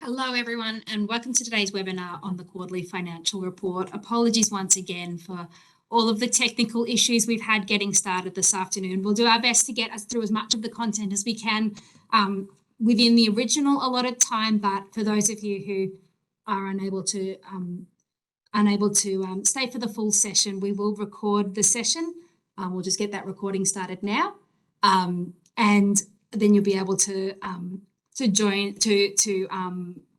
Hello everyone and welcome to today's webinar on the quarterly financial report. Apologies once again for all of the technical issues we've had getting started this afternoon. We'll do our best to get us through as much of the content as we can within the original allotted time, but for those of you who are unable to stay for the full session, we will record the session. We'll just get that recording started now, and then you'll be able to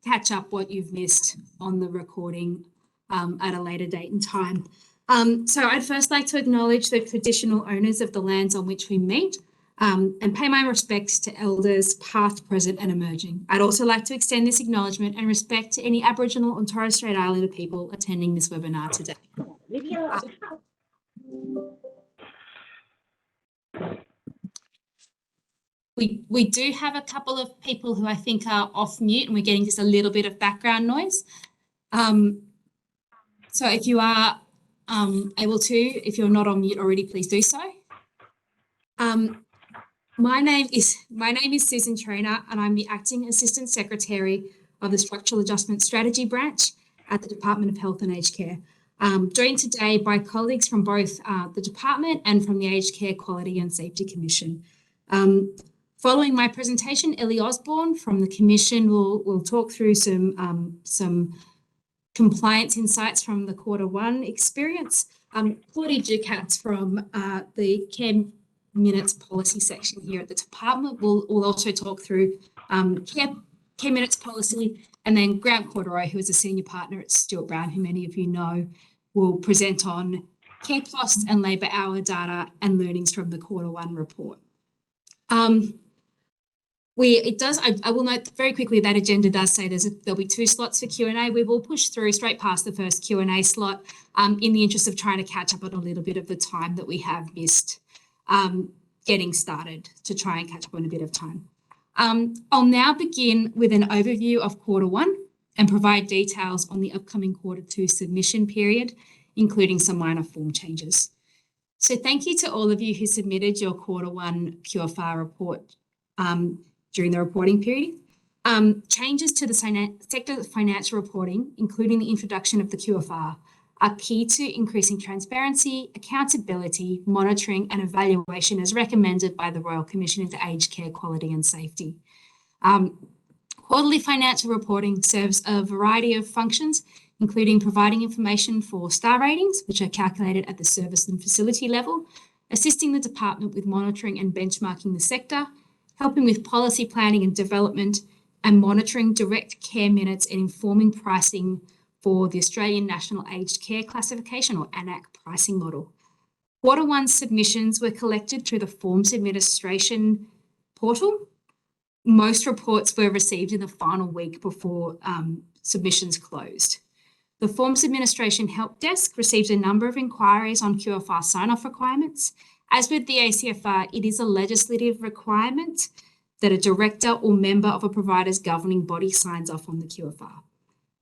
catch up what you've missed on the recording at a later date and time. So I'd first like to acknowledge the traditional owners of the lands on which we meet and pay my respects to elders past, present and emerging. I'd also like to extend this acknowledgement and respect to any Aboriginal and Torres Strait Islander people attending this webinar today. We do have a couple of people who I think are off mute and we're getting just a little bit of background noise. So if you are able to, if you're not on mute already, please do so. My name is Susan Trainer and I'm the Acting Assistant Secretary of the Structural Adjustment Strategy Branch at the Department of Health and Aged Care. Joined today by colleagues from both the department and from the Aged Care Quality and Safety Commission. Following my presentation, Ellie Osborne from the Commission will talk through some compliance insights from the Q1 experience. Claudia Ducatz from the Care Minutes Policy section here at the department will also talk through Care Minutes Policy, and then Grant Corduroy, who is a senior partner at Stuart Brown, who many of you know, will present on care costs and labour hour data and learnings from the Q1 report. I will note very quickly that agenda does say there'll be 2 slots for Q&A. We will push through straight past the first Q&A slot in the interest of trying to catch up on a little bit of the time that we have missed getting started, to try and catch up on a bit of time. I'll now begin with an overview of Q1 and provide details on the upcoming Q2 submission period, including some minor form changes. So thank you to all of you who submitted your Q1 QFR report during the reporting period. Changes to the sector financial reporting, including the introduction of the QFR, are key to increasing transparency, accountability, monitoring and evaluation as recommended by the Royal Commission into Aged Care Quality and Safety. Quarterly financial reporting serves a variety of functions, including providing information for star ratings, which are calculated at the service and facility level, assisting the department with monitoring and benchmarking the sector, helping with policy planning and development, and monitoring direct care minutes and informing pricing for the Australian National Aged Care Classification, or ANAC, pricing model. Q1 submissions were collected through the Forms Administration portal. Most reports were received in the final week before submissions closed. The Forms Administration Help Desk received a number of inquiries on QFR sign-off requirements. As with the ACFR, it is a legislative requirement that a director or member of a provider's governing body signs off on the QFR.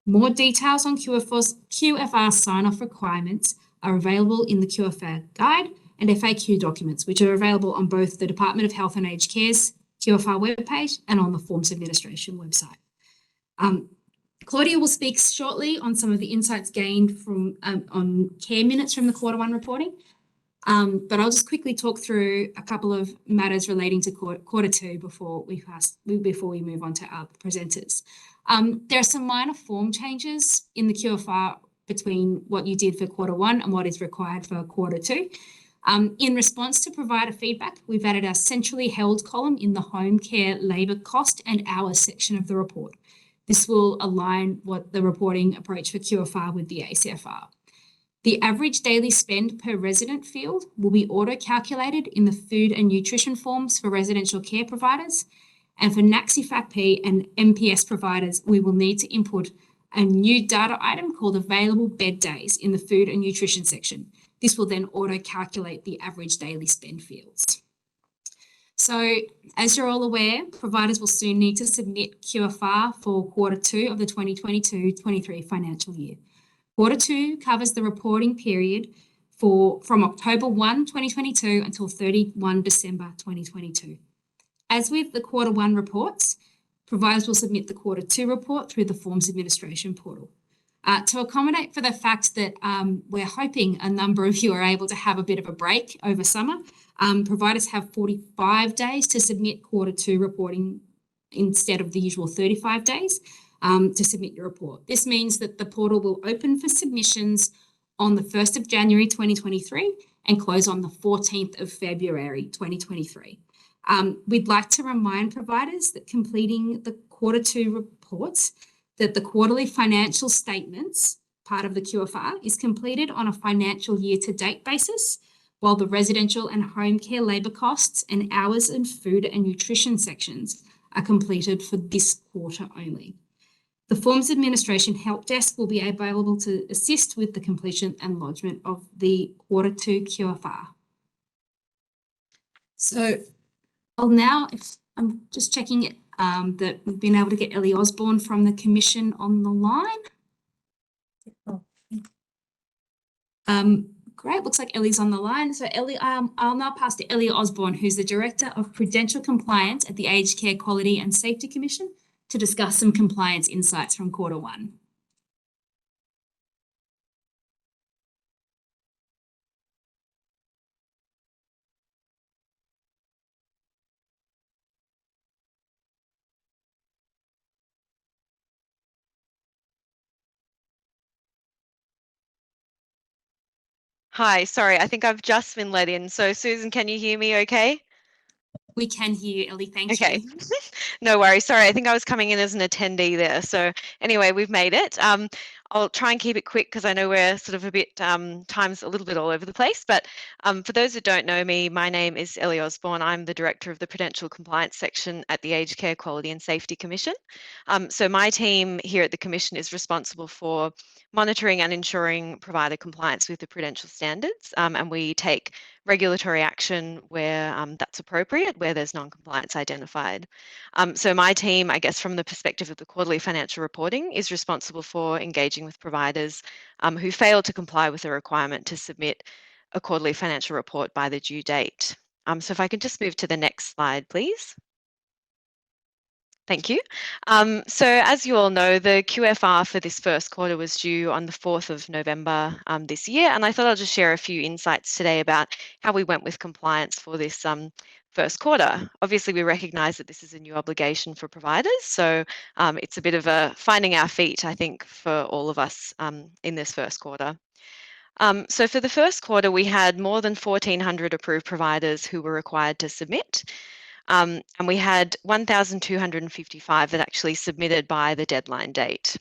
More details on QFR sign-off requirements are available in the QFR guide and FAQ documents, which are available on both the Department of Health and Aged Care's QFR webpage and on the Forms Administration website. Claudia will speak shortly on some of the insights gained from on care minutes from the Q1 reporting. But I'll just quickly talk through a couple of matters relating to Q2 before we move on to our presenters. There are some minor form changes in the QFR between what you did for Q1 and what is required for Q2. In response to provider feedback, we've added a centrally held column in the home care labour cost and hours section of the report. This will align what the reporting approach for QFR with the ACFR. The average daily spend per resident field will be auto-calculated in the food and nutrition forms for residential care providers. And for NACSI-FACP and MPS providers, we will need to input a new data item called available bed days in the food and nutrition section. This will then auto-calculate the average daily spend fields. So as you're all aware, providers will soon need to submit QFR for Q2 of the 2022-23 financial year. Q2 covers the reporting period from October 1, 2022 until 31 December 2022. As with the Q1 reports, providers will submit the Q2 report through the forms administration portal. To accommodate for the fact that we're hoping a number of you are able to have a bit of a break over summer, providers have 45 days to submit Q2 reporting instead of the usual 35 days to submit your report. This means that the portal will open for submissions on the 1st of January 2023 and close on the 14th of February 2023. We'd like to remind providers that completing the Q2 reports, that the quarterly financial statements, part of the QFR, is completed on a financial year to date basis, while the residential and home care labour costs and hours and food and nutrition sections are completed for this quarter only. The Forms Administration Help Desk will be available to assist with the completion and lodgement of the Q2 QFR. So I'll now, if I'm just checking it, that we've been able to get Ellie Osborne from the Commission on the line. Great, looks like Ellie's on the line. So Ellie, I'll now pass to Ellie Osborne, who's the Director of Prudential Compliance at the Aged Care Quality and Safety Commission, to discuss some compliance insights from Q1. Hi, sorry, I think I've just been let in. So Susan, can you hear me okay? We can hear you, Ellie, thank Okay, you. no worries. Sorry, I think I was coming in as an attendee there. So anyway, we've made it. I'll try and keep it quick because I know we're sort of a bit, time's a little bit all over the place. But for those that don't know me, my name is Ellie Osborne. I'm the Director of the Prudential Compliance Section at the Aged Care Quality and Safety Commission. So my team here at the Commission is responsible for monitoring and ensuring provider compliance with the prudential standards, and we take regulatory action where that's appropriate, where there's non-compliance identified. So my team, I guess from the perspective of the quarterly financial reporting, is responsible for engaging with providers who fail to comply with the requirement to submit a quarterly financial report by the due date. So if I can just move to the next slide, please. Thank you. So as you all know, the QFR for this first quarter was due on the 4th of November this year, and I thought I'll just share a few insights today about how we went with compliance for this first quarter. Obviously, we recognise that this is a new obligation for providers, so it's a bit of a finding our feet, I think, for all of us in this first quarter. So for the first quarter, we had more than 1,400 approved providers who were required to submit. And we had 1,255 that actually submitted by the deadline date.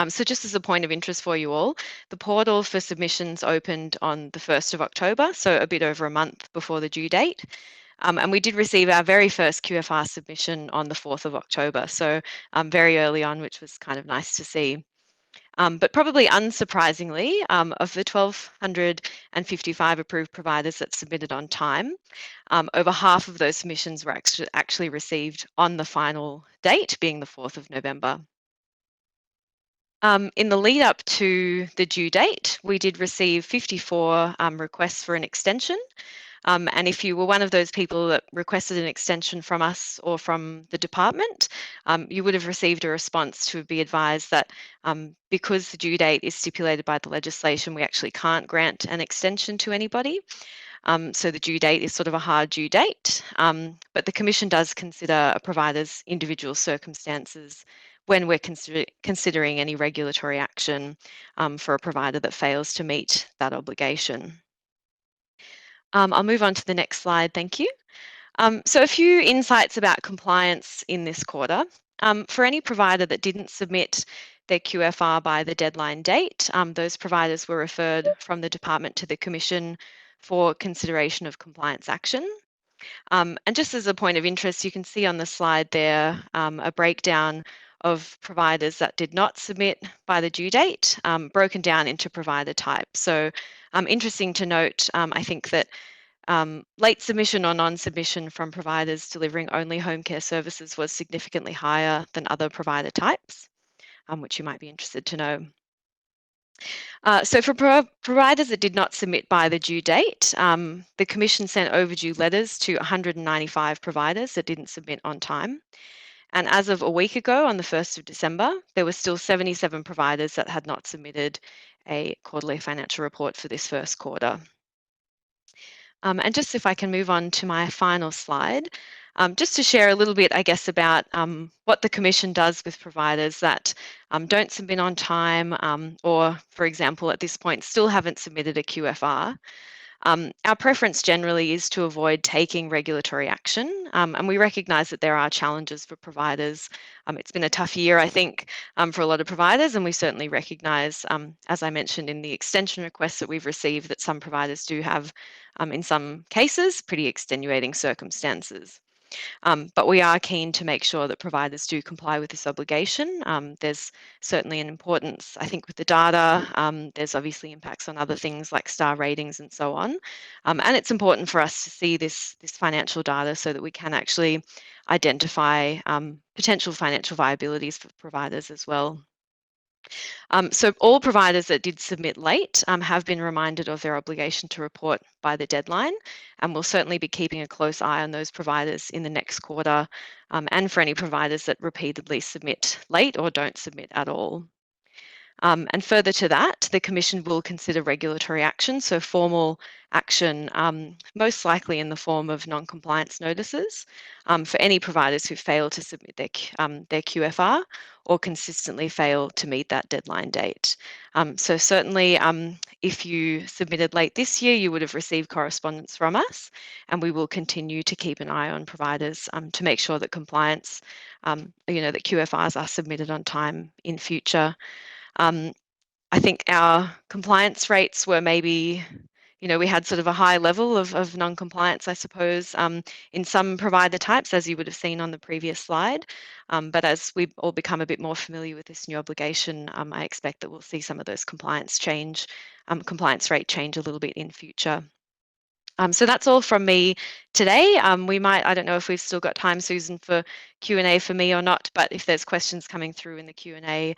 So just as a point of interest for you all, the portal for submissions opened on the 1st of October, so a bit over a month before the due date. And we did receive our very first QFR submission on the 4th of October, so very early on, which was kind of nice to see. But probably unsurprisingly, of the 1,255 approved providers that submitted on time, over half of those submissions were actually received on the final date, being the 4th of November. In the lead up to the due date, we did receive 54 requests for an extension. And if you were one of those people that requested an extension from us or from the department, you would have received a response to be advised that because the due date is stipulated by the legislation, we actually can't grant an extension to anybody. So the due date is sort of a hard due date, but the Commission does consider a provider's individual circumstances when we're considering any regulatory action for a provider that fails to meet that obligation. I'll move on to the next slide, thank you. So a few insights about compliance in this quarter. For any provider that didn't submit their QFR by the deadline date, those providers were referred from the department to the Commission for consideration of compliance action. And just as a point of interest, you can see on the slide there a breakdown of providers that did not submit by the due date, broken down into provider type. So interesting to note, I think that late submission or non-submission from providers delivering only home care services was significantly higher than other provider types, which you might be interested to know. So for providers that did not submit by the due date, the Commission sent overdue letters to 195 providers that didn't submit on time. And as of a week ago, on the 1st of December, there were still 77 providers that had not submitted a quarterly financial report for this first quarter. And just if I can move on to my final slide, just to share a little bit, I guess, about what the Commission does with providers that don't submit on time or, for example, at this point, still haven't submitted a QFR. Our preference generally is to avoid taking regulatory action, and we recognise that there are challenges for providers. It's been a tough year, I think, for a lot of providers, and we certainly recognise, as I mentioned in the extension requests that we've received, that some providers do have, in some cases, pretty extenuating circumstances. But we are keen to make sure that providers do comply with this obligation. There's certainly an importance, I think, with the data. There's obviously impacts on other things like star ratings and so on. And it's important for us to see this financial data so that we can actually identify potential financial viabilities for providers as well. So all providers that did submit late have been reminded of their obligation to report by the deadline, and we'll certainly be keeping a close eye on those providers in the next quarter, and for any providers that repeatedly submit late or don't submit at all. And further to that, the Commission will consider regulatory action, so formal action, most likely in the form of non-compliance notices for any providers who fail to submit their QFR or consistently fail to meet that deadline date. So certainly, if you submitted late this year, you would have received correspondence from us, and we will continue to keep an eye on providers to make sure that compliance, that QFRs are submitted on time in future. I think our compliance rates were maybe, we had sort of a high level of non-compliance, I suppose, in some provider types, as you would have seen on the previous slide. But as we all become a bit more familiar with this new obligation, I expect that we'll see some of those compliance rate change a little bit in future. So that's all from me today. I don't know if we've still got time, Susan, for Q&A for me or not, but if there's questions coming through in the Q&A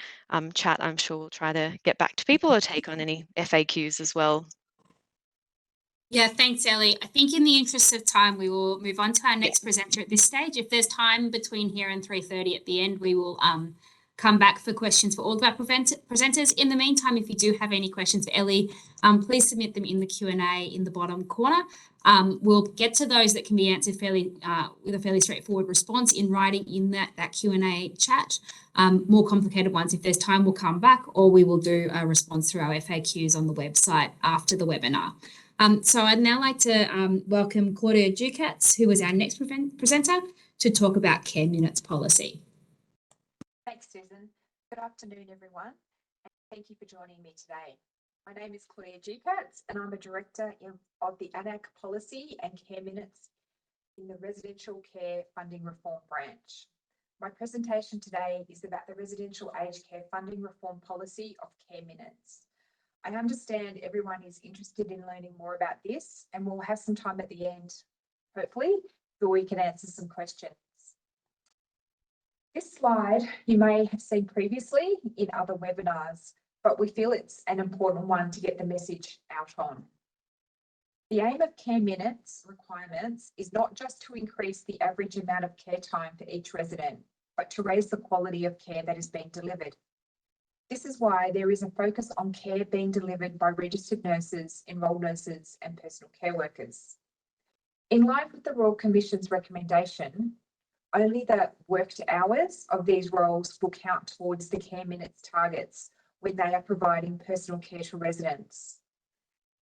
chat, I'm sure we'll try to get back to people or take on any FAQs as well. Yeah, thanks, Ellie. I think in the interest of time, we will move on to our next presenter at this stage. If there's time between here and 3:30 at the end, we will come back for questions for all of our presenters. In the meantime, if you do have any questions for Ellie, please submit them in the Q&A in the bottom corner. We'll get to those that can be answered with a fairly straightforward response in writing in that Q&A chat. More complicated ones, if there's time, we'll come back, or we will do a response through our FAQs on the website after the webinar. So I'd now like to welcome Claudia Ducatz, who is our next presenter, to talk about Care Minutes policy. Thanks, Susan. Good afternoon, everyone, and thank you for joining me today. My name is Claudia Ducatz, and I'm a Director of the AN-ACC Policy and Care Minutes in the Residential Care Funding Reform Branch. My presentation today is about the Residential Aged Care Funding Reform Policy of Care Minutes. I understand everyone is interested in learning more about this, and we'll have some time at the end, hopefully, so we can answer some questions. This slide you may have seen previously in other webinars, but we feel it's an important one to get the message out on. The aim of Care Minutes requirements is not just to increase the average amount of care time for each resident, but to raise the quality of care that is being delivered. This is why there is a focus on care being delivered by registered nurses, enrolled nurses, and personal care workers. In line with the Royal Commission's recommendation, only the worked hours of these roles will count towards the Care Minutes targets when they are providing personal care to residents.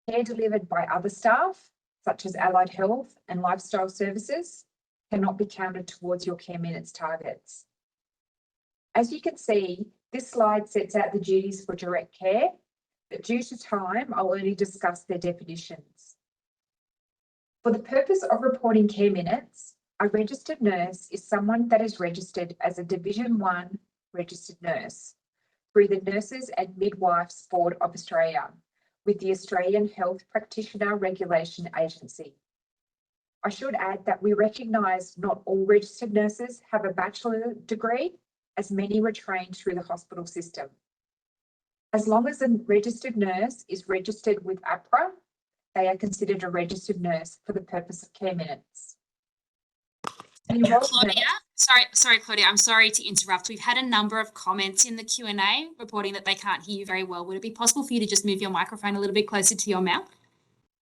Care delivered by other staff, such as allied health and lifestyle services, cannot be counted towards your Care Minutes targets. As you can see, this slide sets out the duties for direct care, but due to time, I'll only discuss their definitions. For the purpose of reporting Care Minutes, a registered nurse is someone that is registered as a Division 1 registered nurse through the Nurses and Midwives Board of Australia with the Australian Health Practitioner Regulation Agency. I should add that we recognise not all registered nurses have a bachelor degree, as many were trained through the hospital system. As long as a registered nurse is registered with APRA, they are considered a registered nurse for the purpose of Care Minutes. Claudia, Sorry, Claudia, I'm sorry to interrupt. We've had a number of comments in the Q&A reporting that they can't hear you very well. Would it be possible for you to just move your microphone a little bit closer to your mouth?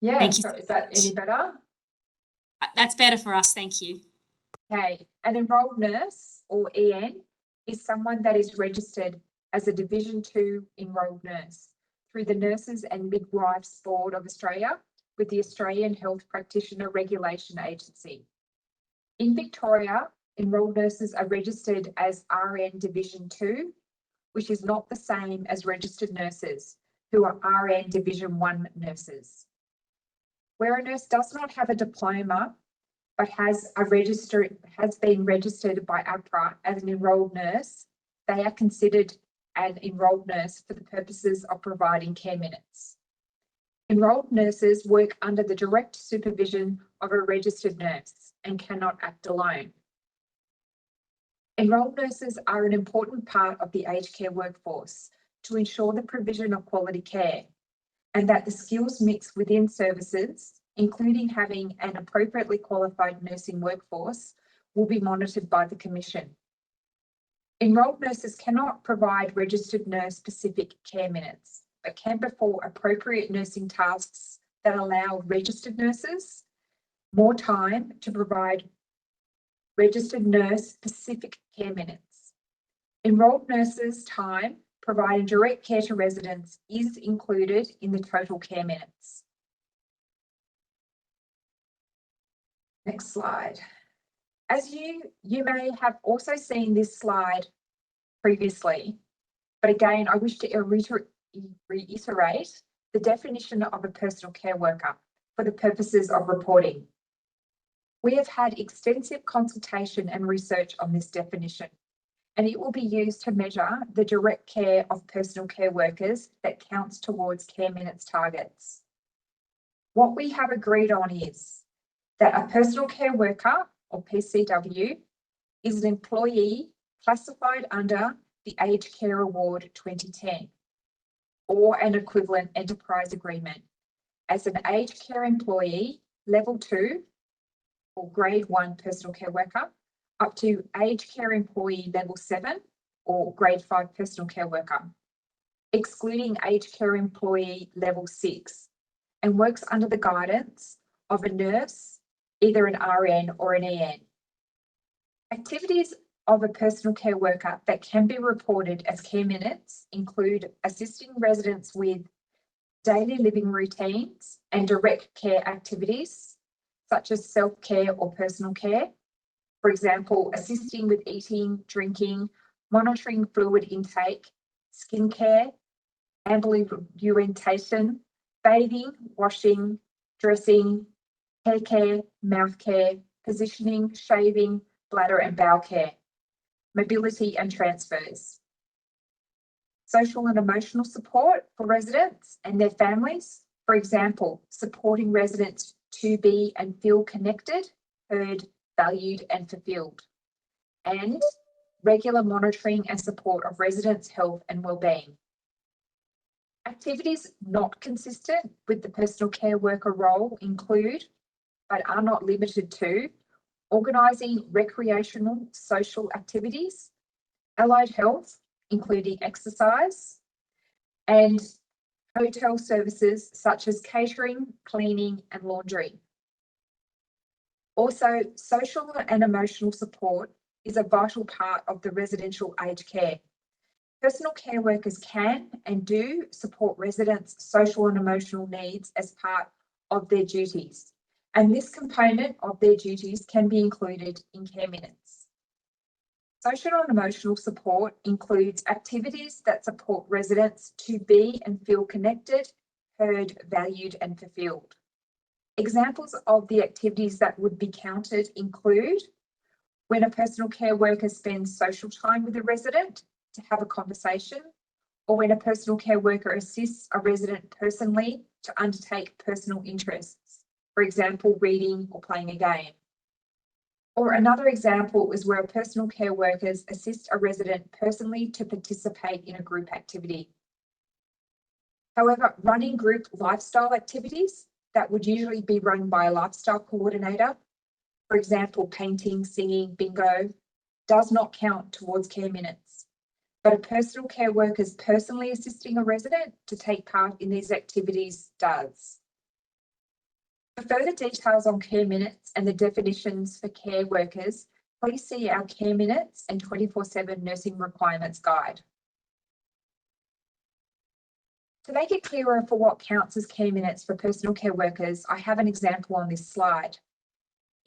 Yeah, Thank you so so is that any better? That's better for us, thank you. Okay, an enrolled nurse or EN is someone that is registered as a Division 2 enrolled nurse through the Nurses and Midwives Board of Australia with the Australian Health Practitioner Regulation Agency. In Victoria, enrolled nurses are registered as RN Division 2, which is not the same as registered nurses who are RN Division 1 nurses. Where a nurse does not have a diploma but has been registered by APRA as an enrolled nurse, they are considered an enrolled nurse for the purposes of providing care minutes. Enrolled nurses work under the direct supervision of a registered nurse and cannot act alone. Enrolled nurses are an important part of the aged care workforce to ensure the provision of quality care and that the skills mix within services, including having an appropriately qualified nursing workforce, will be monitored by the Commission. Enrolled nurses cannot provide registered nurse-specific care minutes, but can perform appropriate nursing tasks that allow registered nurses more time to provide registered nurse-specific care minutes. Enrolled nurses' time providing direct care to residents is included in the total care minutes. Next slide. As you may have also seen this slide previously, but again, I wish to reiterate the definition of a personal care worker for the purposes of reporting. We have had extensive consultation and research on this definition, and it will be used to measure the direct care of personal care workers that counts towards care minutes targets. What we have agreed on is that a personal care worker, or PCW, is an employee classified under the Aged Care Award 2010 or an equivalent enterprise agreement as an aged care employee level 2 or grade 1 personal care worker up to aged care employee level 7 or grade 5 personal care worker, excluding aged care employee level 6, and works under the guidance of a nurse, either an RN or an EN. Activities of a personal care worker that can be reported as care minutes include assisting residents with daily living routines and direct care activities, such as self-care or personal care. For example, assisting with eating, drinking, monitoring fluid intake, skincare, ambulatory, bathing, washing, dressing, hair care, mouth care, positioning, shaving, bladder and bowel care, mobility and transfers. Social and emotional support for residents and their families, for example, supporting residents to be and feel connected, heard, valued and fulfilled, and regular monitoring and support of residents' health and wellbeing. Activities not consistent with the personal care worker role include, but are not limited to, organising recreational social activities, allied health, including exercise, and hotel services such as catering, cleaning and laundry. Also, social and emotional support is a vital part of the residential aged care. Personal care workers can and do support residents' social and emotional needs as part of their duties, and this component of their duties can be included in care minutes. Social and emotional support includes activities that support residents to be and feel connected, heard, valued and fulfilled. Examples of the activities that would be counted include when a personal care worker spends social time with a resident to have a conversation, or when a personal care worker assists a resident personally to undertake personal interests, for example, reading or playing a game. Or another example is where personal care workers assist a resident personally to participate in a group activity. However, running group lifestyle activities that would usually be run by a lifestyle coordinator, for example, painting, singing, bingo, does not count towards care minutes, but a personal care worker's personally assisting a resident to take part in these activities does. For further details on care minutes and the definitions for care workers, please see our care minutes and 24/7 nursing requirements guide. To make it clearer for what counts as care minutes for personal care workers, I have an example on this slide.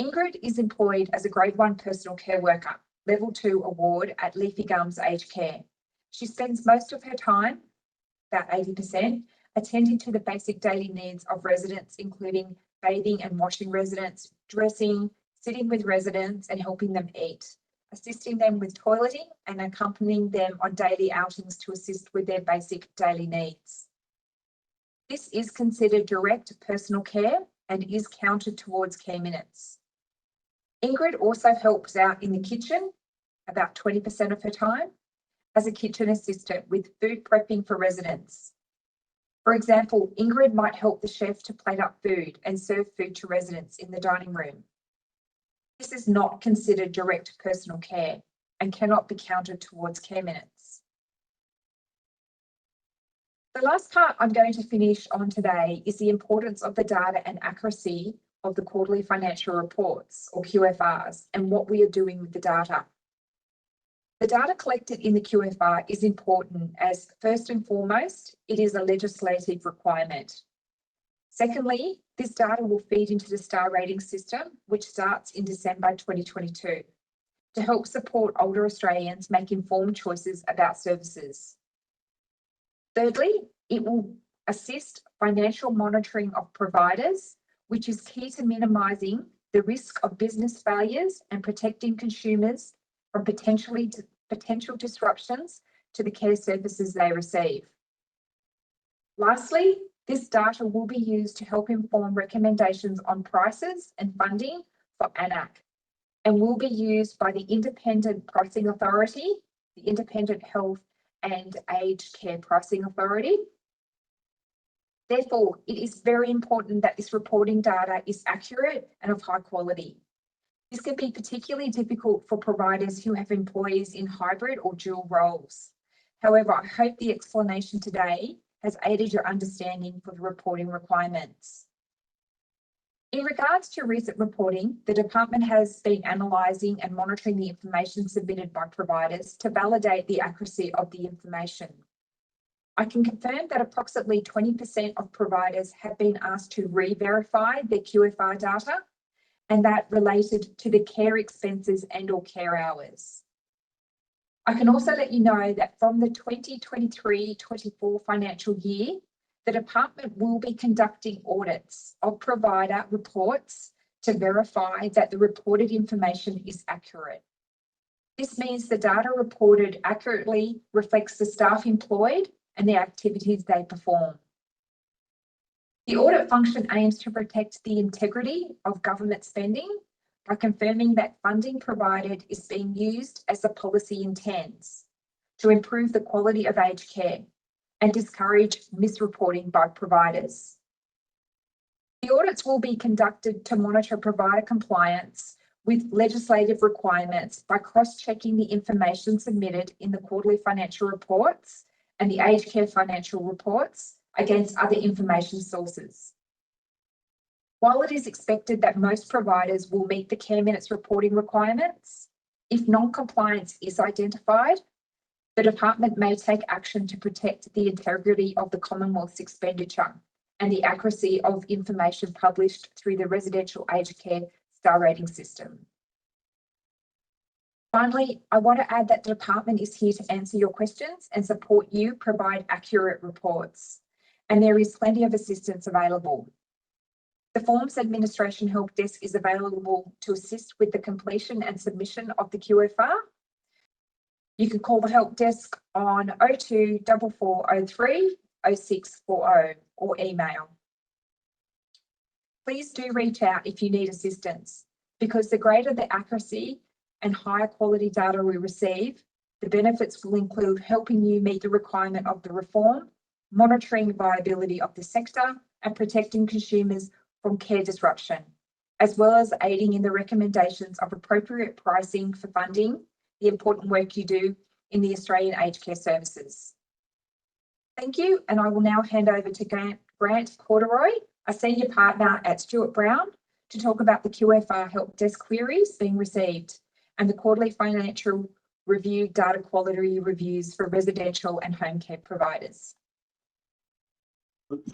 Ingrid is employed as a Grade 1 personal care worker, Level 2 award at Leafy Gums Aged Care. She spends most of her time, about 80%, attending to the basic daily needs of residents, including bathing and washing residents, dressing, sitting with residents and helping them eat, assisting them with toileting and accompanying them on daily outings to assist with their basic daily needs. This is considered direct personal care and is counted towards care minutes. Ingrid also helps out in the kitchen, about 20% of her time, as a kitchen assistant with food prepping for residents. For example, Ingrid might help the chef to plate up food and serve food to residents in the dining room. This is not considered direct personal care and cannot be counted towards care minutes. The last part I'm going to finish on today is the importance of the data and accuracy of the quarterly financial reports, or QFRs, and what we are doing with the data. The data collected in the QFR is important as, first and foremost, it is a legislative requirement. Secondly, this data will feed into the star rating system, which starts in December 2022, to help support older Australians make informed choices about services. Thirdly, it will assist financial monitoring of providers, which is key to minimising the risk of business failures and protecting consumers from potential disruptions to the care services they receive. Lastly, this data will be used to help inform recommendations on prices and funding for AN-ACC, and will be used by the Independent Pricing Authority, the Independent Health and Aged Care Pricing Authority. Therefore, it is very important that this reporting data is accurate and of high quality. This can be particularly difficult for providers who have employees in hybrid or dual roles. However, I hope the explanation today has aided your understanding for the reporting requirements. In regards to recent reporting, the department has been analysing and monitoring the information submitted by providers to validate the accuracy of the information. I can confirm that approximately 20% of providers have been asked to re-verify their QFR data, and that related to the care expenses and/or care hours. I can also let you know that from the 2023-24 financial year, the department will be conducting audits of provider reports to verify that the reported information is accurate. This means the data reported accurately reflects the staff employed and the activities they perform. The audit function aims to protect the integrity of government spending by confirming that funding provided is being used as the policy intends to improve the quality of aged care and discourage misreporting by providers. The audits will be conducted to monitor provider compliance with legislative requirements by cross-checking the information submitted in the quarterly financial reports and the aged care financial reports against other information sources. While it is expected that most providers will meet the care minutes reporting requirements, if non-compliance is identified, the department may take action to protect the integrity of the Commonwealth's expenditure and the accuracy of information published through the residential aged care star rating system. Finally, I want to add that the department is here to answer your questions and support you provide accurate reports, and there is plenty of assistance available. The Forms Administration Help Desk is available to assist with the completion and submission of the QFR. You can call the Help Desk on 02 4403 0640 or email. Please do reach out if you need assistance, because the greater the accuracy and higher quality data we receive, the benefits will include helping you meet the requirement of the reform, monitoring viability of the sector, and protecting consumers from care disruption, as well as aiding in the recommendations of appropriate pricing for funding the important work you do in the Australian Aged Care Services. Thank you, and I will now hand over to Grant Corduroy, a senior partner at Stewart Brown, to talk about the QFR help desk queries being received and the quarterly financial review data quality reviews for residential and home care providers.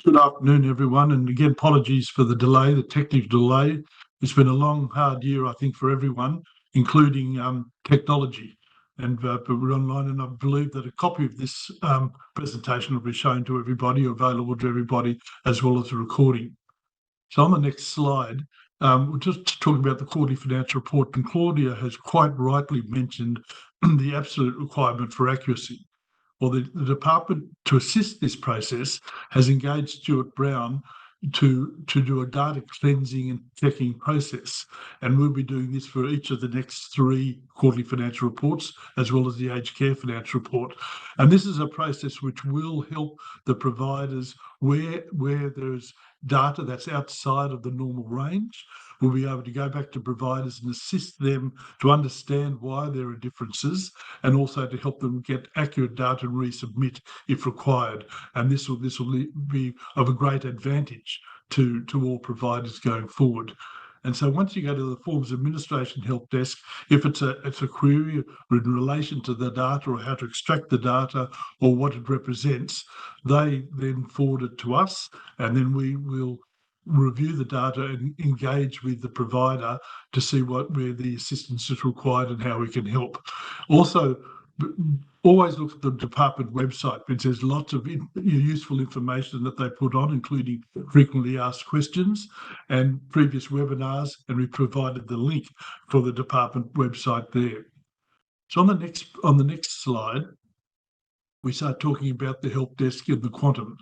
Good afternoon, everyone, and again, apologies for the delay, the technical delay. It's been a long, hard year, I think, for everyone, including technology. And but we're online, and I believe that a copy of this presentation will be shown to everybody, available to everybody, as well as a recording. So on the next slide, we'll just talk about the quarterly financial report, and Claudia has quite rightly mentioned the absolute requirement for accuracy. Well, the department, to assist this process, has engaged Stewart Brown to do a data cleansing and checking process. And we'll be doing this for each of the next 3 quarterly financial reports, as well as the aged care financial report. And this is a process which will help the providers where there's data that's outside of the normal range. We'll be able to go back to providers and assist them to understand why there are differences, and also to help them get accurate data and resubmit if required. And this will be of a great advantage to all providers going forward. And so once you go to the Forms Administration Help Desk, if it's a query in relation to the data or how to extract the data or what it represents, they then forward it to us, and then we will review the data and engage with the provider to see where the assistance is required and how we can help. Also, always look at the department website, which has lots of useful information that they put on, including frequently asked questions and previous webinars, and we provided the link for the department website there. So on the next slide, we start talking about the help desk and the quantum.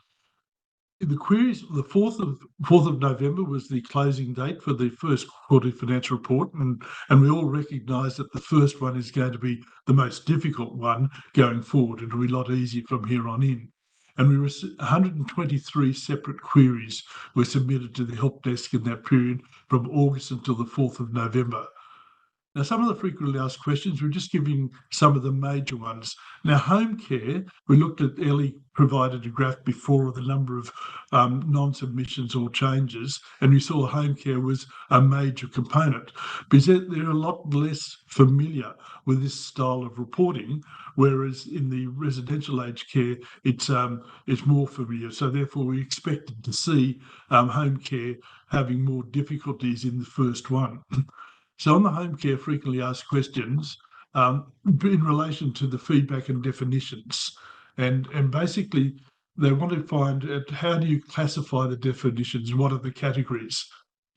The queries, the 4th of November was the closing date for the first quarterly financial report, and we all recognise that the first one is going to be the most difficult one going forward. It'll be a lot easier from here on in. And we received 123 separate queries were submitted to the help desk in that period from August until the 4th of November. Now, some of the frequently asked questions, we're just giving some of the major ones. Now, home care, we looked at, Ellie provided a graph before of the number of non-submissions or changes, and we saw home care was a major component, because they're a lot less familiar with this style of reporting, whereas in the residential aged care, it's more familiar. So therefore, we expected to see home care having more difficulties in the first one. So on the home care frequently asked questions, in relation to the feedback and definitions, and basically they want to find out how do you classify the definitions, what are the categories.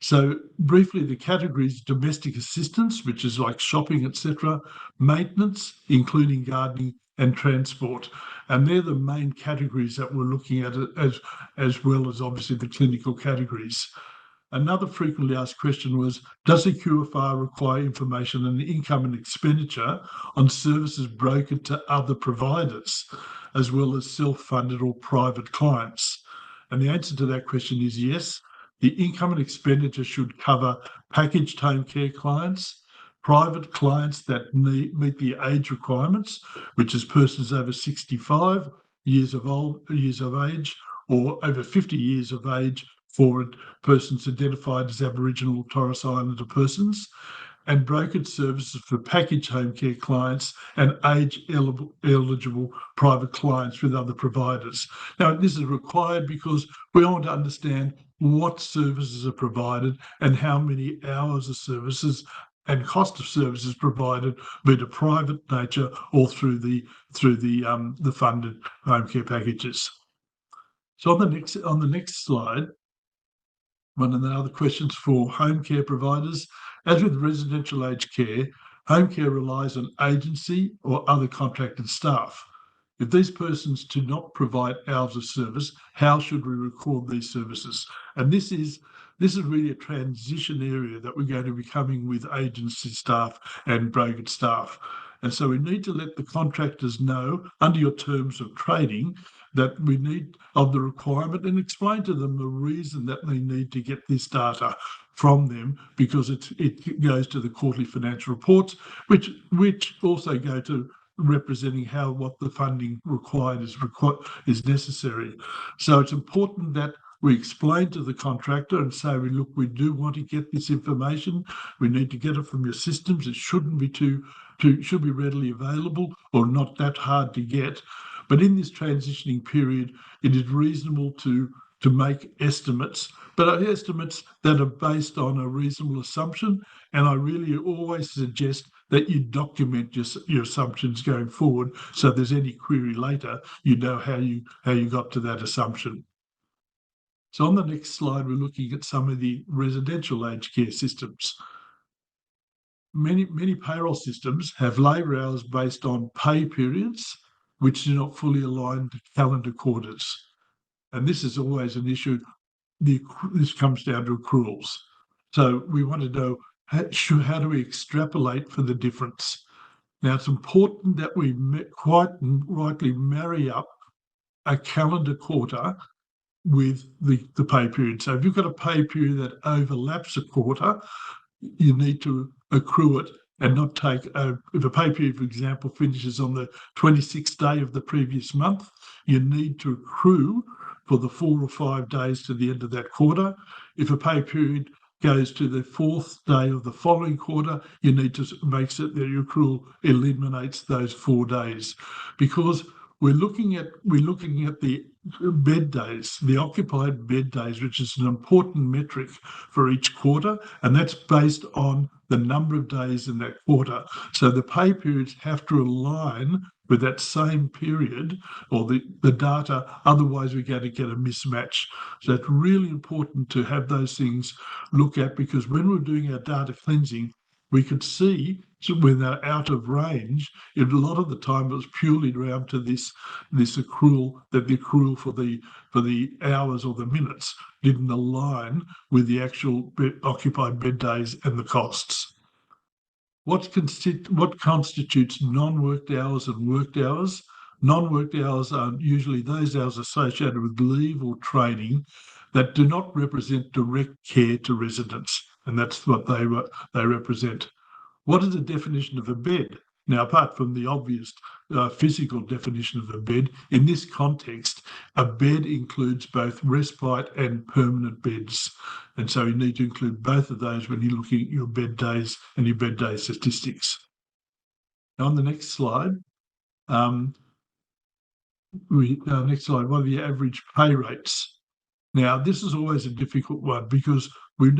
So briefly, the categories: domestic assistance, which is like shopping, etc., maintenance, including gardening, and transport. And they're the main categories that we're looking at, as well as obviously the clinical categories. Another frequently asked question was, does the QFR require information on the income and expenditure on services brokered to other providers, as well as self-funded or private clients? And the answer to that question is yes. The income and expenditure should cover packaged home care clients, private clients that meet the age requirements, which is persons over 65 years of age or over 50 years of age for persons identified as Aboriginal or Torres Islander persons, and brokered services for package home care clients and age-eligible private clients with other providers. Now, this is required because we want to understand what services are provided and how many hours of services and cost of services provided, be it a private nature or through the funded home care packages. So on the next slide, one of the other questions for home care providers: as with residential aged care, home care relies on agency or other contracted staff. If these persons do not provide hours of service, how should we record these services? And this is really a transition area that we're going to be coming with agency staff and brokered staff. And so we need to let the contractors know, under your terms of trading, that we need of the requirement, and explain to them the reason that they need to get this data from them, because it goes to the quarterly financial reports, which also go to representing what the funding required is necessary. So it's important that we explain to the contractor and say, look, we do want to get this information. We need to get it from your systems. It shouldn't be should be readily available or not that hard to get. But in this transitioning period, it is reasonable to make estimates, but estimates that are based on a reasonable assumption. And I really always suggest that you document your assumptions going forward, so if there's any query later, you know how you got to that assumption. So on the next slide, we're looking at some of the residential aged care systems. Many payroll systems have labour hours based on pay periods, which do not fully align to calendar quarters. And this is always an issue. This comes down to accruals. So we want to know how do we extrapolate for the difference. Now, it's important that we quite rightly marry up a calendar quarter with the pay period. So if you've got a pay period that overlaps a quarter, you need to accrue it and not take, if a pay period, for example, finishes on the 26th day of the previous month, you need to accrue for the 4 or 5 days to the end of that quarter. If a pay period goes to the 4th day of the following quarter, you need to make sure that your accrual eliminates those 4 days, because we're looking at the bed days, the occupied bed days, which is an important metric for each quarter, and that's based on the number of days in that quarter. So the pay periods have to align with that same period or the data, otherwise we're going to get a mismatch. So it's really important to have those things look at, because when we're doing our data cleansing, we could see when they're out of range, a lot of the time it was purely around to this accrual, that the accrual for the hours or the minutes didn't align with the actual occupied bed days and the costs. What constitutes non-worked hours and worked hours? Non-worked hours are usually those hours associated with leave or training that do not represent direct care to residents, and that's what they represent. What is the definition of a bed? Now, apart from the obvious physical definition of a bed, in this context, a bed includes both respite and permanent beds. And so you need to include both of those when you're looking at your bed days and your bed day statistics. Now, on the next slide, what are the average pay rates? Now, this is always a difficult one, because we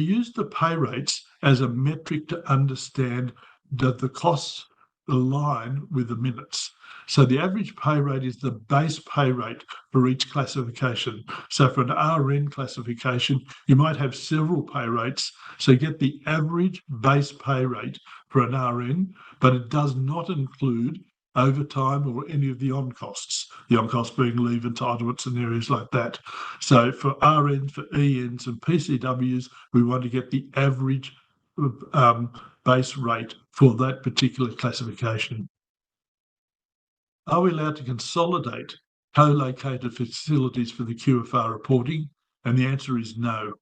use the pay rates as a metric to understand that the costs align with the minutes. So the average pay rate is the base pay rate for each classification. So for an RN classification, you might have several pay rates. So you get the average base pay rate for an RN, but it does not include overtime or any of the on-costs, the on-costs being leave entitlements and areas like that. So for RNs, for ENs and PCWs, we want to get the average base rate for that particular classification. Are we allowed to consolidate co-located facilities for the QFR reporting? And the answer is no.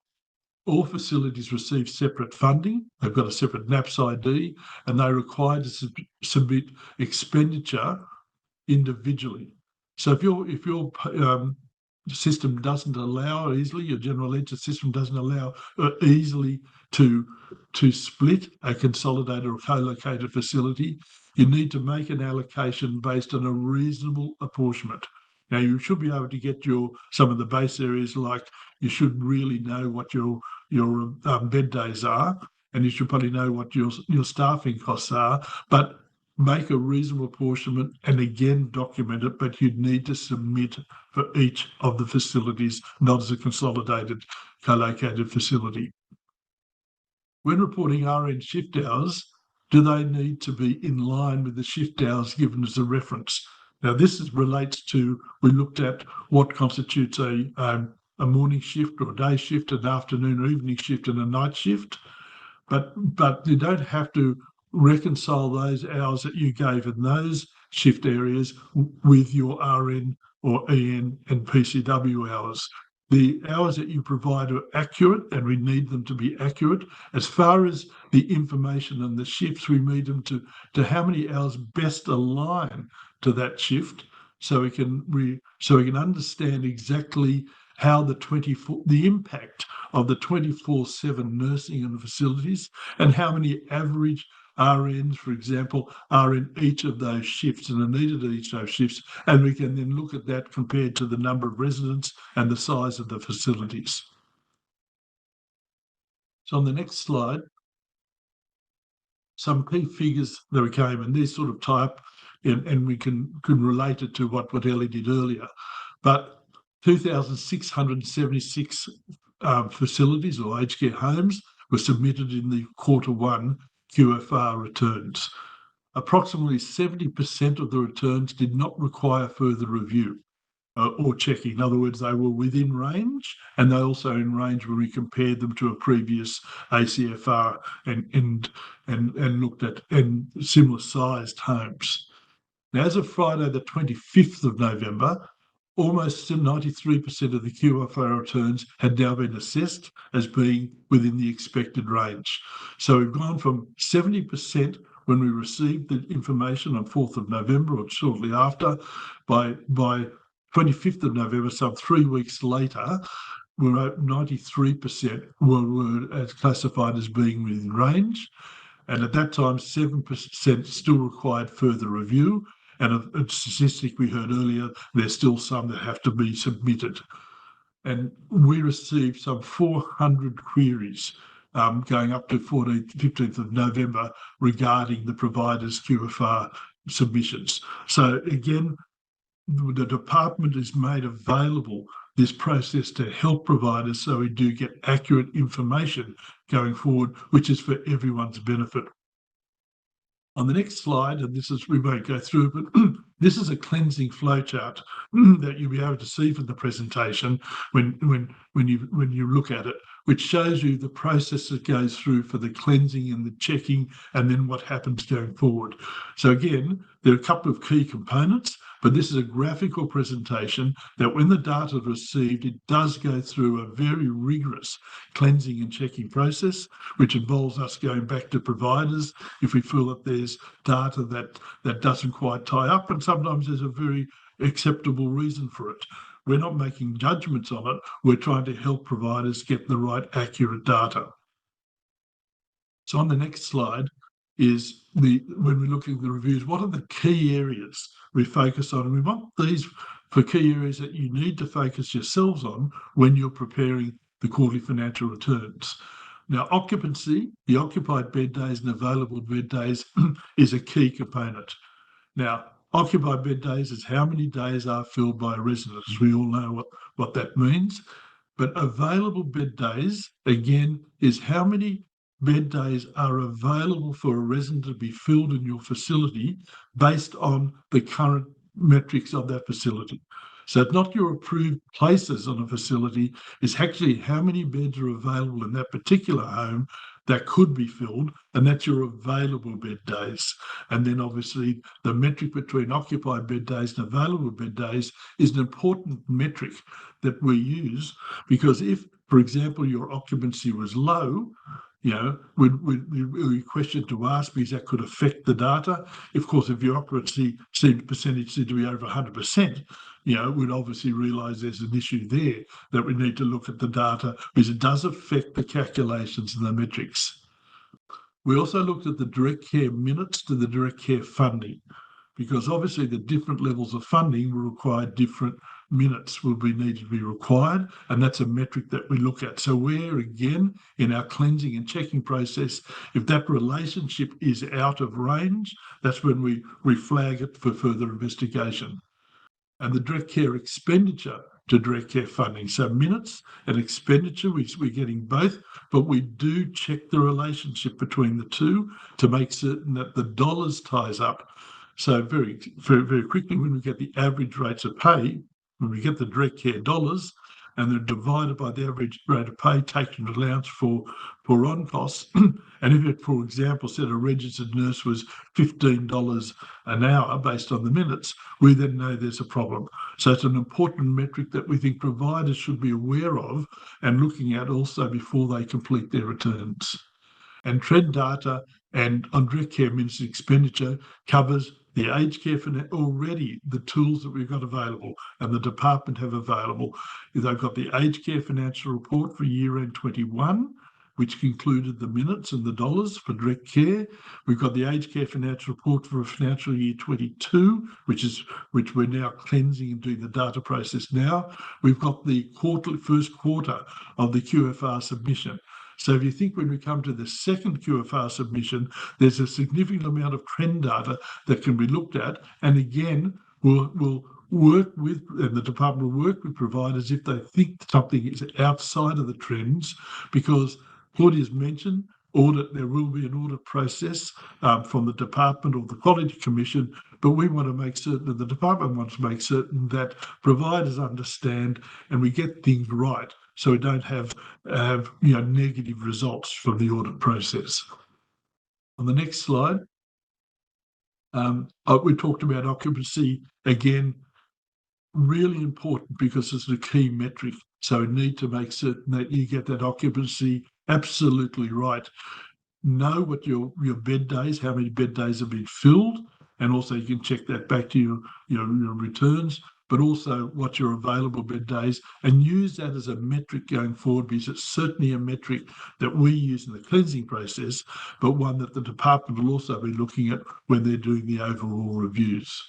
All facilities receive separate funding. They've got a separate NAPS ID, and they're required to submit expenditure individually. So if your system doesn't allow easily, your general ledger system doesn't allow easily to split a consolidated or co-located facility, you need to make an allocation based on a reasonable apportionment. Now, you should be able to get some of the base areas, like you should really know what your bed days are, and you should probably know what your staffing costs are, but make a reasonable apportionment and again document it, but you'd need to submit for each of the facilities, not as a consolidated co-located facility. When reporting RN shift hours, do they need to be in line with the shift hours given as a reference? Now, this relates to, we looked at what constitutes a morning shift or a day shift, an afternoon or evening shift and a night shift, but you don't have to reconcile those hours that you gave in those shift areas with your RN or EN and PCW hours. the hours that you provide are accurate, and we need them to be accurate. As far as the information and the shifts, we need them to how many hours best align to that shift, so we can understand exactly how the impact of the 24/7 nursing in the facilities, and how many average RNs, for example, are in each of those shifts and are needed at each of those shifts. And we can then look at that compared to the number of residents and the size of the facilities. So on the next slide, some key figures that we came, and these sort of tie up, and we can relate it to what Ellie did earlier. But 2,676 facilities or aged care homes were submitted in the Q1 QFR returns. Approximately 70% of the returns did not require further review or checking. In other words, they were within range, and they're also in range when we compared them to a previous ACFR and looked at similar sized homes. Now, as of Friday, the 25th of November, almost 93% of the QFR returns had now been assessed as being within the expected range. So we've gone from 70% when we received the information on 4th of November or shortly after. By 25th of November, some 3 weeks later, we're at 93% were as classified as being within range. And at that time, 7% still required further review. And a statistic we heard earlier, there's still some that have to be submitted. And we received some 400 queries going up to 15th of November regarding the providers' QFR submissions. So again, the department has made available this process to help providers so we do get accurate information going forward, which is for everyone's benefit. On the next slide, and we won't go through, but this is a cleansing flowchart that you'll be able to see from the presentation when you look at it, which shows you the process that goes through for the cleansing and the checking, and then what happens going forward. So again, there are a couple of key components, but this is a graphical presentation that when the data is received, it does go through a very rigorous cleansing and checking process, which involves us going back to providers if we feel that there's data that doesn't quite tie up, and sometimes there's a very acceptable reason for it. We're not making judgments on it. We're trying to help providers get the right accurate data. So on the next slide is when we're looking at the reviews, what are the key areas we focus on? And we want these for key areas that you need to focus yourselves on when you're preparing the quarterly financial returns. Now, occupancy, the occupied bed days and available bed days is a key component. Now, occupied bed days is how many days are filled by residents. We all know what that means. But available bed days, again, is how many bed days are available for a resident to be filled in your facility based on the current metrics of that facility. So it's not your approved places on a facility, it's actually how many beds are available in that particular home that could be filled, and that's your available bed days. And then obviously the metric between occupied bed days and available bed days is an important metric that we use, because if, for example, your occupancy was low, we question to ask, because that could affect the data. Of course, if your occupancy percentage seemed to be over 100%, we'd obviously realise there's an issue there that we need to look at the data, because it does affect the calculations and the metrics. We also looked at the direct care minutes to the direct care funding, because obviously the different levels of funding will require different minutes will be needed to be required, and that's a metric that we look at. So where, again, in our cleansing and checking process, if that relationship is out of range, that's when we flag it for further investigation. And the direct care expenditure to direct care funding. So minutes and expenditure, we're getting both, but we do check the relationship between the two to make certain that the dollars ties up. So very, very, very quickly, when we get the average rates of pay, when we get the direct care dollars, and they're divided by the average rate of pay, taking allowance for on costs. And if it, for example, said a registered nurse was $15 an hour based on the minutes, we then know there's a problem. So it's an important metric that we think providers should be aware of and looking at also before they complete their returns. And trend data and on direct care minutes expenditure covers the aged care already, the tools that we've got available and the department have available. They've got the aged care financial report for year end 21, which included the minutes and the dollars for direct care. We've got the aged care financial report for financial year 22, which we're now cleansing and doing the data process now. We've got the first quarter of the QFR submission. So if you think when we come to the second QFR submission, there's a significant amount of trend data that can be looked at. And again, we'll work with, and the department will work with providers if they think something is outside of the trends, because Claudia's mentioned there will be an audit process from the department or the Quality Commission, but we want to make certain that the department wants to make certain that providers understand and we get things right, so we don't have negative results from the audit process. On the next slide, we talked about occupancy again. Really important because it's a key metric. So we need to make certain that you get that occupancy absolutely right. Know what your bed days, how many bed days have been filled, and also you can check that back to your returns, but also what your available bed days, and use that as a metric going forward, because it's certainly a metric that we use in the cleansing process, but one that the department will also be looking at when they're doing the overall reviews.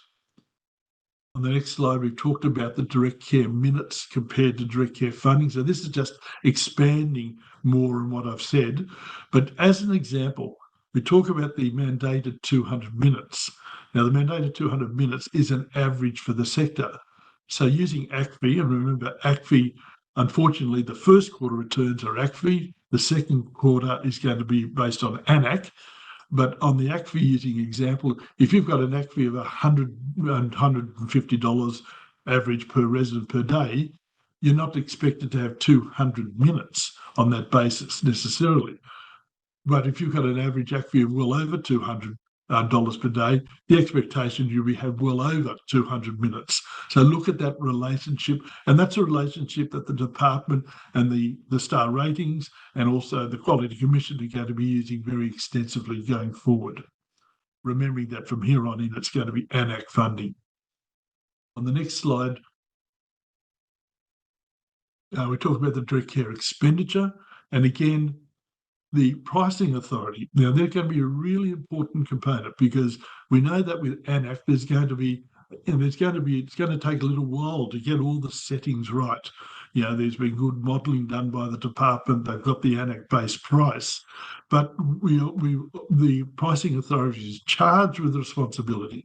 On the next slide, we've talked about the direct care minutes compared to direct care funding. So this is just expanding more on what I've said. But as an example, we talk about the mandated 200 minutes. Now, the mandated 200 minutes is an average for the sector. So using ACFI, and remember ACFI, unfortunately, the first quarter returns are ACFI. The second quarter is going to be based on AN-ACC. But on the ACFI using example, if you've got an ACFI of $150 average per resident per day, you're not expected to have 200 minutes on that basis necessarily. But if you've got an average ACFI of well over $200 per day, the expectation you will have well over 200 minutes. So look at that relationship, and that's a relationship that the department and the star ratings and also the Quality Commission are going to be using very extensively going forward. Remembering that from here on in, it's going to be AN-ACC funding. On the next slide, we talk about the direct care expenditure, and again, the pricing authority. Now, they're going to be a really important component, because we know that with AN-ACC, it's going to take a little while to get all the settings right. There's been good modelling done by the department. They've got the AN-ACC-based price, but the pricing authority is charged with the responsibility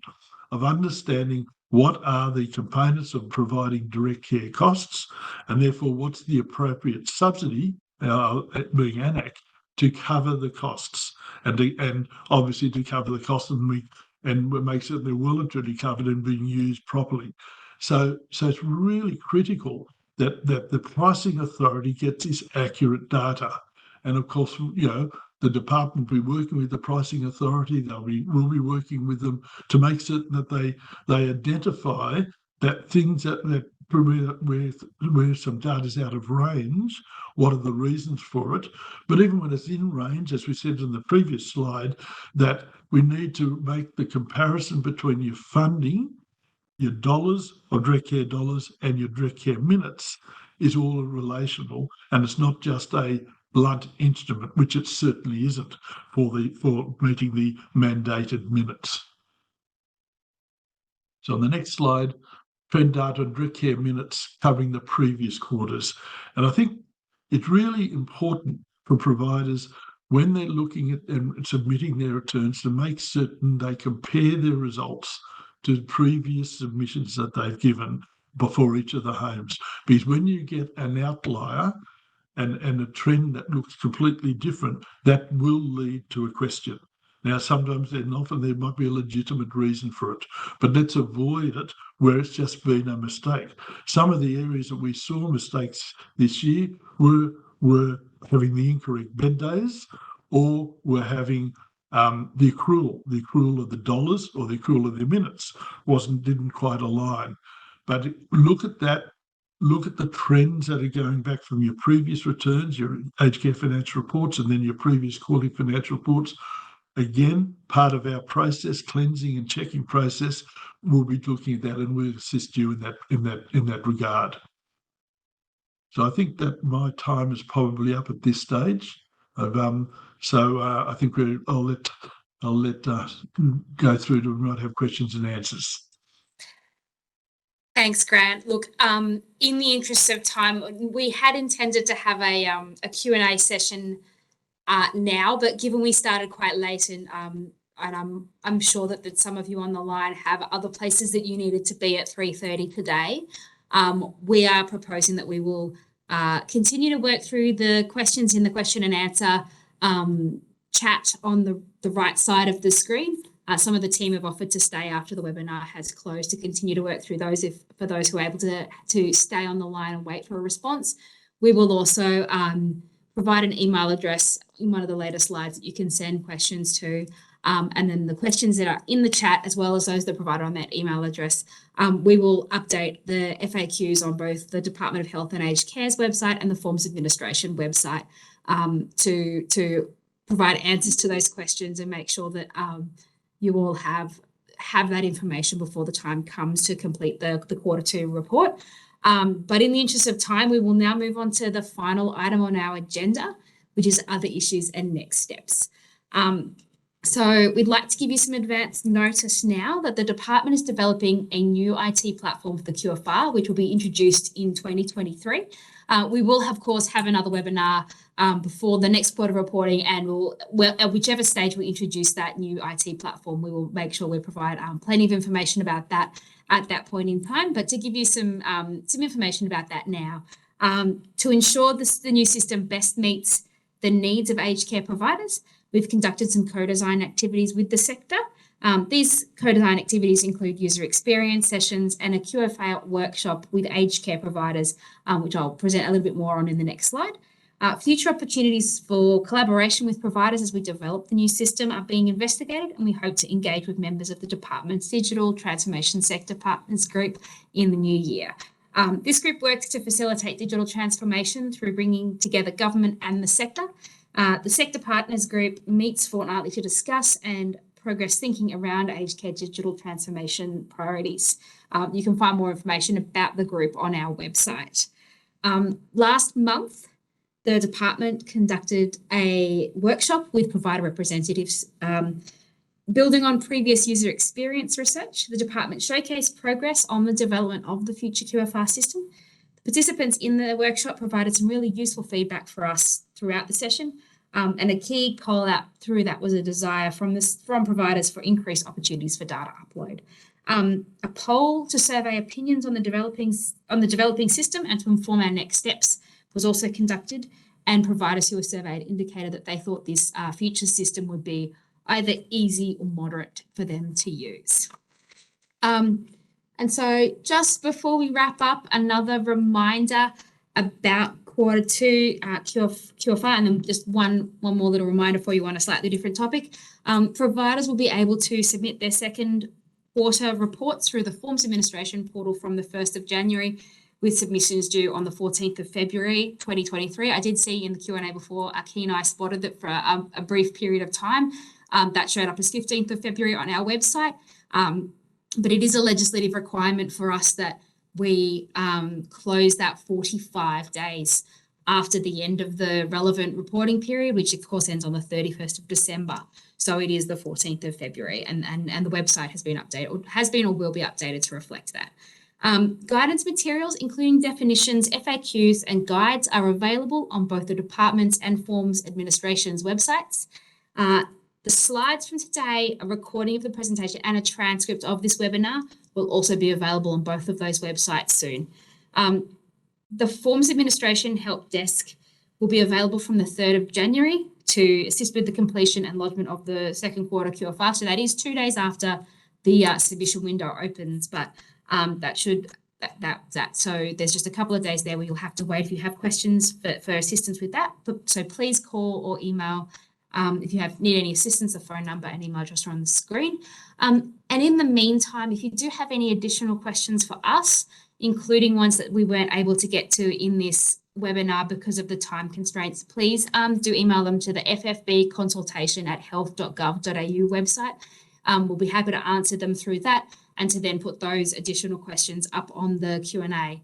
of understanding what are the components of providing direct care costs, and therefore what's the appropriate subsidy, being AN-ACC, to cover the costs, and obviously to cover the costs and make certain they're well and truly covered and being used properly. So it's really critical that the pricing authority gets this accurate data. And of course, the department will be working with the pricing authority. We'll be working with them to make certain that they identify that things that where some data is out of range, what are the reasons for it? But even when it's in range, as we said in the previous slide, that we need to make the comparison between your funding, your dollars or direct care dollars, and your direct care minutes is all relational, and it's not just a blunt instrument, which it certainly isn't for meeting the mandated minutes. So on the next slide, trend data and direct care minutes covering the previous quarters. And I think it's really important for providers when they're looking at and submitting their returns to make certain they compare their results to previous submissions that they've given before each of the homes. Because when you get an outlier and a trend that looks completely different, that will lead to a question. Now, sometimes and often there might be a legitimate reason for it, but let's avoid it where it's just been a mistake. Some of the areas that we saw mistakes this year were having the incorrect bed days, or were having the accrual of the dollars or the accrual of the minutes didn't quite align. But look at that. Look at the trends that are going back from your previous returns, your aged care financial reports, and then your previous quarterly financial reports. Again, part of our process, cleansing and checking process, we'll be looking at that, and we'll assist you in that regard. So I think that my time is probably up at this stage. I think I'll let go through to, we might have questions and answers. Thanks, Grant. Look, in the interest of time, we had intended to have a Q&A session now, but given we started quite late, and I'm sure that some of you on the line have other places that you needed to be at 3:30 today, we are proposing that we will continue to work through the questions in the question and answer chat on the right side of the screen. Some of the team have offered to stay after the webinar has closed to continue to work through those for those who are able to stay on the line and wait for a response. We will also provide an email address in one of the later slides that you can send questions to. And then the questions that are in the chat, as well as those that are provided on that email address, we will update the FAQs on both the Department of Health and Aged Care's website and the Forms Administration website to provide answers to those questions and make sure that you all have that information before the time comes to complete the Q2 report. But in the interest of time, we will now move on to the final item on our agenda, which is other issues and next steps. So we'd like to give you some advance notice now that the department is developing a new IT platform for the QFR, which will be introduced in 2023. We will, of course, have another webinar before the next quarter reporting, and at whichever stage we introduce that new IT platform, we will make sure we provide plenty of information about that at that point in time. But to give you some information about that now, to ensure the new system best meets the needs of aged care providers, we've conducted some co-design activities with the sector. These co-design activities include user experience sessions and a QFR workshop with aged care providers, which I'll present a little bit more on in the next slide. Future opportunities for collaboration with providers as we develop the new system are being investigated, and we hope to engage with members of the department's Digital Transformation Sector Partners Group in the new year. This group works to facilitate digital transformation through bringing together government and the sector. The Sector Partners Group meets fortnightly to discuss and progress thinking around aged care digital transformation priorities. You can find more information about the group on our website. Last month, the department conducted a workshop with provider representatives. Building on previous user experience research, the department showcased progress on the development of the future QFR system. The participants in the workshop provided some really useful feedback for us throughout the session. And a key call out through that was a desire from providers for increased opportunities for data upload. A poll to survey opinions on the developing system and to inform our next steps was also conducted, and providers who were surveyed indicated that they thought this future system would be either easy or moderate for them to use. And so just before we wrap up, another reminder about Q2 QFR, and then just one more little reminder for you on a slightly different topic. Providers will be able to submit their second quarter reports through the Forms Administration portal from the 1st of January, with submissions due on the 14th of February 2023. I did see in the Q&A before, a keen eye spotted that for a brief period of time, that showed up as 15th of February on our website. But it is a legislative requirement for us that we close that 45 days after the end of the relevant reporting period, which of course ends on the 31st of December. So it is the 14th of February, and the website has been updated, or will be updated to reflect that. Guidance materials, including definitions, FAQs, and guides, are available on both the department's and Forms Administration's websites. The slides from today, a recording of the presentation, and a transcript of this webinar will also be available on both of those websites soon. The Forms Administration Help Desk will be available from the 3rd of January to assist with the completion and lodgement of the second quarter QFR. So that is 2 days after the submission window opens, but so there's just a couple of days there where you'll have to wait if you have questions for assistance with that. So please call or email if you need any assistance. The phone number and email address are on the screen. And in the meantime, if you do have any additional questions for us, including ones that we weren't able to get to in this webinar because of the time constraints, please do email them to the FFB consultation@health.gov.au website. We'll be happy to answer them through that and to then put those additional questions up on the Q&A.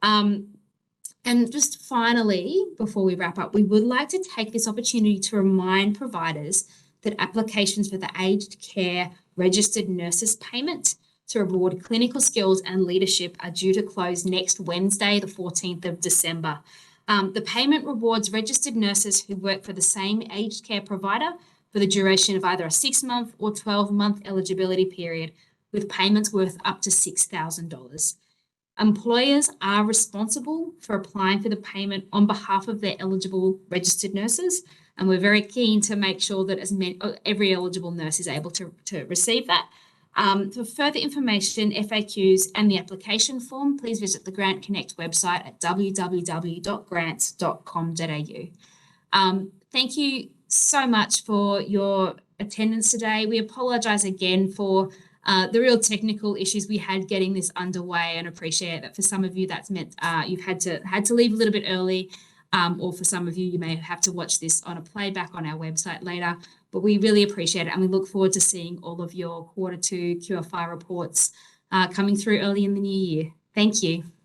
And just finally, before we wrap up, we would like to take this opportunity to remind providers that applications for the aged care registered nurses payment to reward clinical skills and leadership are due to close next Wednesday, the 14th of December. The payment rewards registered nurses who work for the same aged care provider for the duration of either a 6-month or 12-month eligibility period, with payments worth up to $6,000. Employers are responsible for applying for the payment on behalf of their eligible registered nurses, and we're very keen to make sure that every eligible nurse is able to receive that. For further information, FAQs and the application form, please visit the Grant Connect website at www.grants.com.au. Thank you so much for your attendance today. We apologise again for the real technical issues we had getting this underway, and appreciate that for some of you that's meant you've had to leave a little bit early, or for some of you, you may have to watch this on a playback on our website later. But we really appreciate it, and we look forward to seeing all of your Q2 QFR reports coming through early in the new year. Thank you.